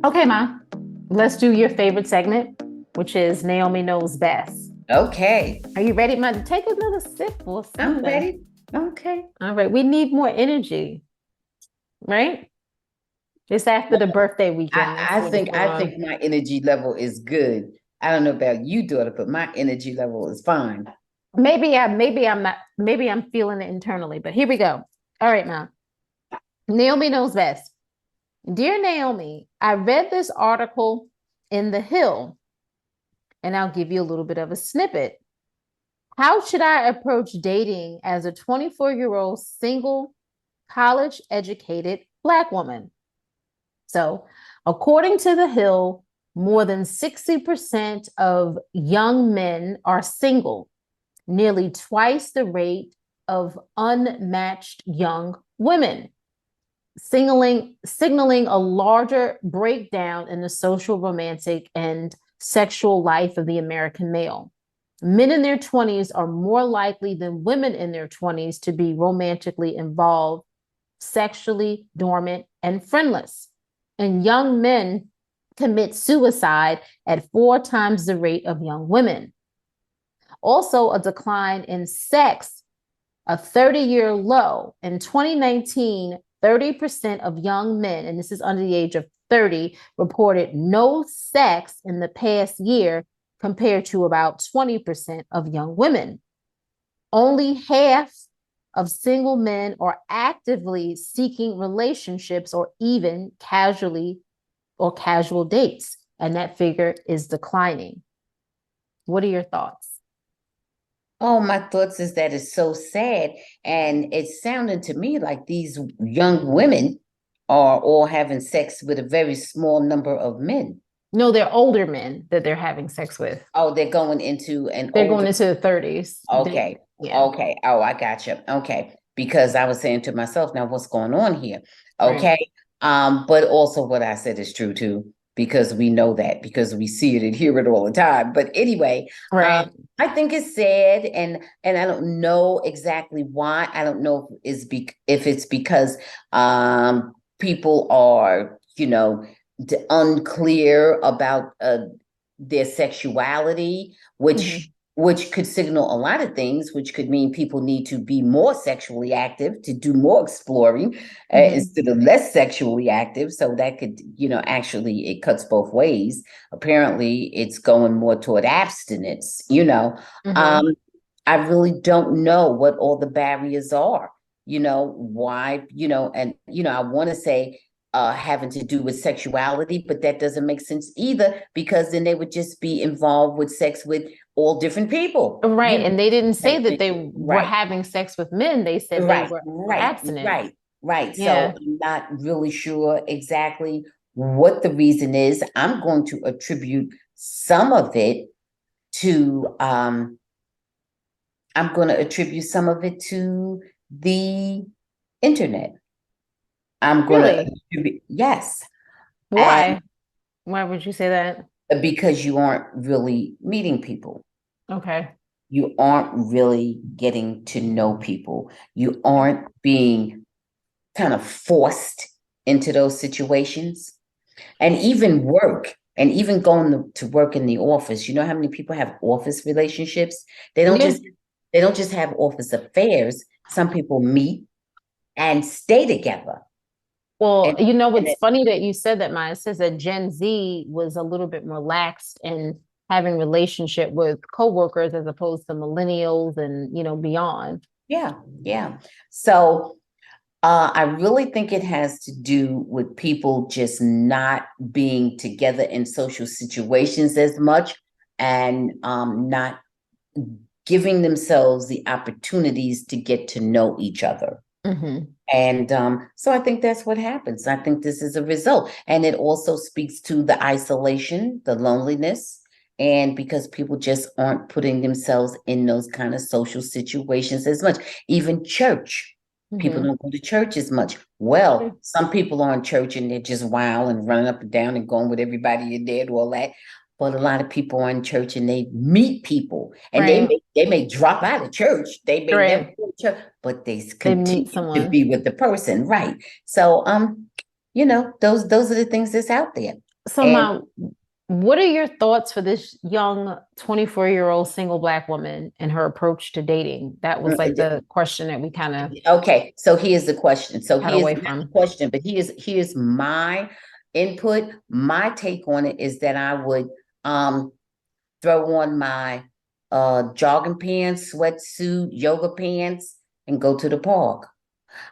Okay, Ma. Let's do your favorite segment, which is Naomi Knows Best. Okay, Are you ready, Ma? Take another sip or I'm something. ready. Okay. All right. We need more energy, right? Just after the birthday I, weekend. Let's I see what's think going I on. think my energy level is good. I don't know about you, daughter, but my energy level is fine. Maybe I'm feeling it internally, but here we go. All right, Ma. Naomi Knows Best. Dear Naomi, I read this article in The Hill, and I'll give you a little bit of a snippet. How should I approach dating as a 24-year-old single, college educated Black woman? So, according to The Hill, more than 60% of young men are single, nearly twice the rate of unmatched young women, signaling a larger breakdown in the social, romantic, and sexual life of the American male. Men in their 20s are more likely than women in their 20s to be romantically involved, sexually dormant, and friendless. And young men commit suicide at 4 times the rate of young women. Also, a decline in sex, a 30-year low. In 2019, 30% of young men, and this is under the age of 30, reported no sex in the past year compared to about 20% of young women. Only half of single men are actively seeking relationships or even casual dates, and that figure is declining. What are your thoughts? Oh, my thoughts is that it's so sad. And it's sounding to me like these young women are all having sex with a very small number of men. No, they're older men that they're having sex with. Oh, they're going into an They're going older. into the 30s. Okay. Yeah, Okay. Oh, I got you. Okay. Because I was saying to myself, now what's going on here? right, Okay. But also what I said is true too, because we know that because we see it and hear it all the time. But anyway, right. I think it's sad and I don't know exactly why. I don't know if it's because people are, unclear about their sexuality, Mhm. which could signal a lot of things, which could mean people need to be more sexually active to do more exploring Mhm. instead of less sexually active. So that could, actually it cuts both ways. Apparently, it's going more toward abstinence. Um, Mhm. I really don't know what all the barriers are, why, I want to say having to do with sexuality, but that doesn't make sense either because then they would just be involved with sex with all different people, Right. And they didn't say type that thing. they were Right, having sex with men. They said they right, were right, abstinent. right, right. So Yeah. I'm not really sure exactly what the reason is. I'm going to attribute some of it to I'm going to attribute some of it to the internet. I'm going to Really? attribute, yes. And Why? Why would you say that? because you aren't really meeting people, Okay. you aren't really getting to know people, you aren't being kind of forced into those situations. And even work, and even going to work in the office, you know how many people have office relationships? They don't Yeah. just they don't just have office affairs. Some people meet and stay together. Well, And, and it's funny that you said that, Maya. It says that Gen Z was a little bit more lax in having relationship with coworkers as opposed to millennials and, beyond. yeah, yeah. So I really think it has to do with people just not being together in social situations as much and not giving themselves the opportunities to get to know each other. Hmm. And so I think that's what happens. I think this is a result. And it also speaks to the isolation, the loneliness, and because people just aren't putting themselves in those kind of social situations as much. Even church, people Hmm. don't go to church as much. Well, some people are in church and they're just wild and running up and down and going with everybody in there and all that. But a lot of people are in church and they meet people and they Right. may they may drop out of church. They may never Right. go to church, but they They meet continue to someone. be with the person, right? So those are the things that's out there. So, And Mom, what are your thoughts for this young 24-year-old single Black woman and her approach to dating? That was like the question that we kind of okay, so here's the question. So got here's away not the from. question, but here's my input. My take on it is that I would throw on my jogging pants, sweatsuit, yoga pants, and go to the park.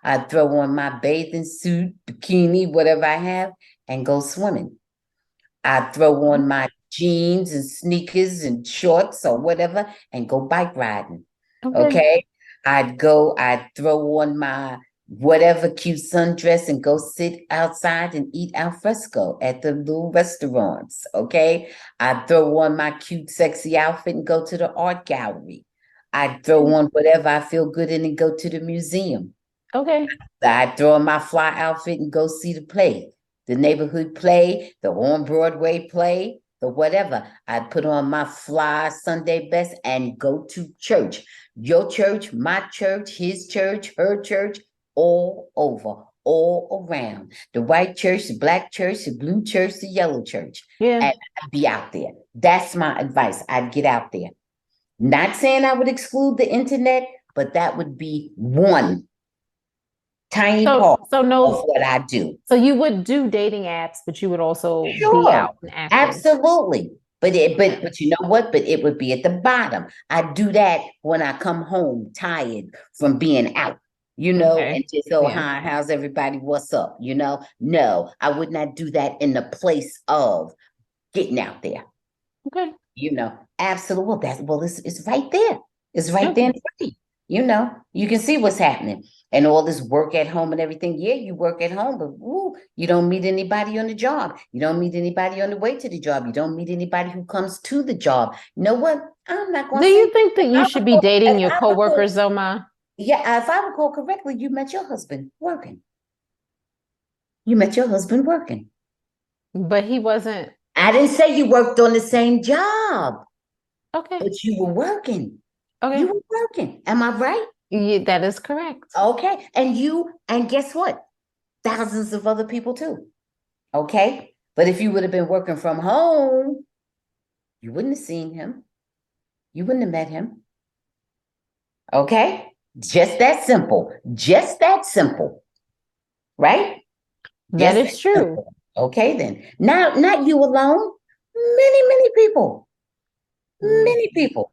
I'd throw on my bathing suit, bikini, whatever I have, and go swimming. I'd throw on my jeans and sneakers and shorts or whatever and go bike riding. Okay. Okay. I'd throw on my whatever cute sundress and go sit outside and eat al fresco at the little restaurants. Okay. I'd throw on my cute, sexy outfit and go to the art gallery. I'd throw on whatever I feel good in and go to the museum. Okay. I'd throw on my fly outfit and go see the play, the neighborhood play, the on Broadway play, the whatever. I'd put on my fly Sunday best and go to church. Your church, my church, his church, her church, all over, all around. The white church, the black church, the blue church, the yellow church. Yeah. And I'd be out there. That's my advice. I'd get out there. Not saying I would exclude the internet, but that would be one tiny part So of no, what I do. so you would do dating apps, but you would also be Sure, out and active. absolutely. But Okay. but you know what? But it would be at the bottom. I do that when I come home tired from being out, and Okay. just oh Yeah. hi, how's everybody? What's up? No, I would not do that in the place of getting out there. Okay. Absolutely. It's right there. It's right there Okay. in front of you. You can see what's happening and all this work at home and everything. Yeah, you work at home, but you don't meet anybody on the job. You don't meet anybody on the way to the job. You don't meet anybody who comes to the job. You know what? I'm not going Do to say. you think that you should be dating If your I recall, coworkers, Zoma? yeah, if I recall correctly, you met your husband working. You met your husband working. But he wasn't. I didn't say you worked on the same job, Okay. but you were working. You Okay. were working. Am I right? That is correct. Okay. And guess what? Thousands of other people too. Okay. But if you would have been working from home, you wouldn't have seen him. You wouldn't have met him. Okay. Just that simple. Just that simple. Right? That Just is that true. simple. Okay, then. Now, not you alone. Many, many people. Mm. Many people.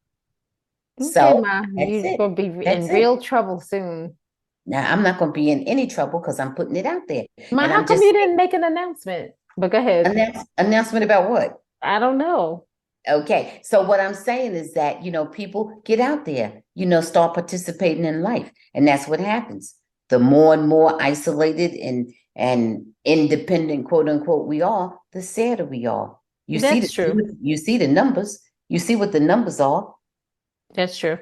Okay, So Ma, that's you're it. gonna be That's in it. real trouble soon. Now I'm not going to be in any trouble because I'm putting it out there. Ma, And how I'm come just you didn't make an announcement? But go ahead. announcement about what? I don't know. Okay. So what I'm saying is that, people get out there, start participating in life. And that's what happens. The more and more isolated and independent, quote unquote, we are, the sadder we are. That's true. You see the numbers. You see what the numbers are. That's true.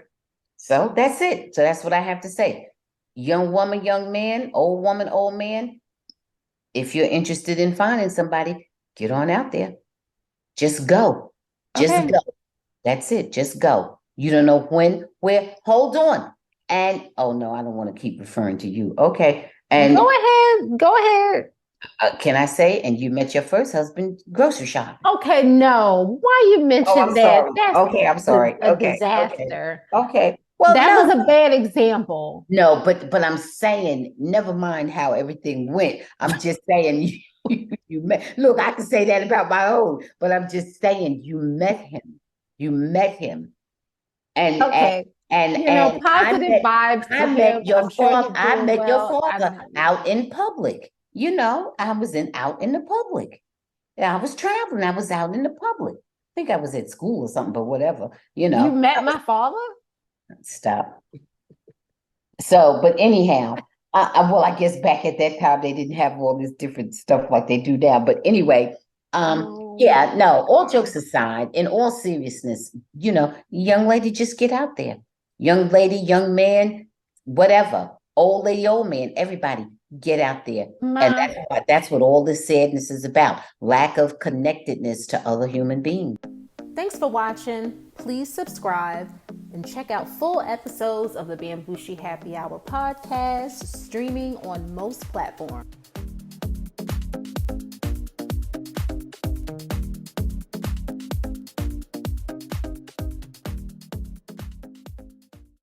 So that's it. So that's what I have to say. Young woman, young man, old woman, old man. If you're interested in finding somebody, get on out there. Just go. Just Okay. go. That's it. Just go. You don't know when, where. Hold on. And oh no, I don't want to keep referring to you. Okay. Go And ahead. Go ahead. can I say, and you met your first husband grocery shopping? Okay, no. Why you Oh, I'm mentioned that? sorry. That's Okay, I'm sorry. a Okay, okay, disaster. okay. Well, That no, was a bad example. no, but I'm saying, never mind how everything went. I'm just saying you met. Look, I can say that about my own, but I'm just saying you met him. You met him, and and Okay. and Positive vibes to I him. met your I'm sure father. he's I doing met your well. father out in public. I was out in the public. Yeah, I was traveling. I was out in the public. I think I was at school or something, but whatever. You met my father? Stop. So, but anyhow, well, I guess back at that time they didn't have all this different stuff like they do now. But anyway, Oh, yeah, no, all jokes aside, in all seriousness, young lady, just get out there. Young lady, young man, whatever, old lady, old man, everybody get out there. And ma. that's what all this sadness is about. Lack of connectedness to other human beings. Thanks for watching. Please subscribe and check out full episodes of the Bamgboshe Happy Hour podcast streaming on most platforms.